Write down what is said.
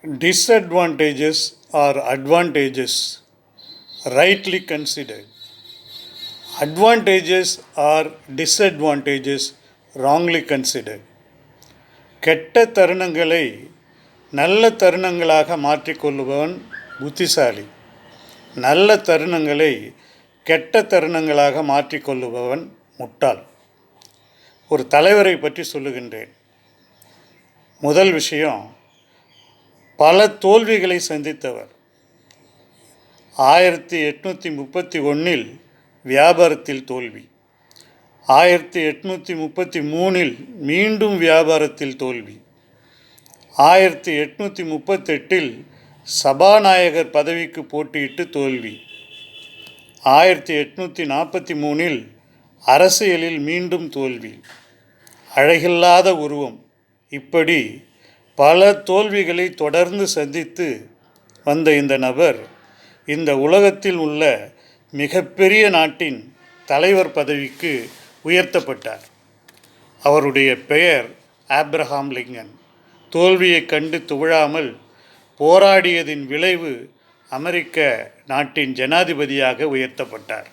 Disadvantages or advantages rightly considered. Advantages or disadvantages wrongly considered. கெட்ட தருணங்களை நல்ல தருணங்களாக மாற்றிக்கொள்ளுபவன் புத்திசாலி. நல்ல தருணங்களை கெட்ட தருணங்களாக மாற்றிக்கொள்ளுபவன் முட்டாள். ஒரு தலைவரை பற்றி சொல்லுகின்றேன். முதல் விஷயம், பல தோல்விகளை சந்தித்தவர். 1831 வியாபாரத்தில் தோல்வி, 1833 மீண்டும் வியாபாரத்தில் தோல்வி, 1838 சபாநாயகர் பதவிக்கு போட்டியிட்டு தோல்வி, 1843 அரசியலில் மீண்டும் தோல்வி. அழகில்லாத உருவம். இப்படி பல தோல்விகளை தொடர்ந்து சந்தித்து வந்த இந்த நபர் இந்த உலகத்தில் உள்ள மிகப்பெரிய நாட்டின் தலைவர் பதவிக்கு உயர்த்தப்பட்டார். அவருடைய பெயர் ஆப்ரஹாம் லிங்கன். தோல்வியை கண்டு துவழாமல் போராடியதின் விளைவு அமெரிக்க நாட்டின் ஜனாதிபதியாக உயர்த்தப்பட்டார்.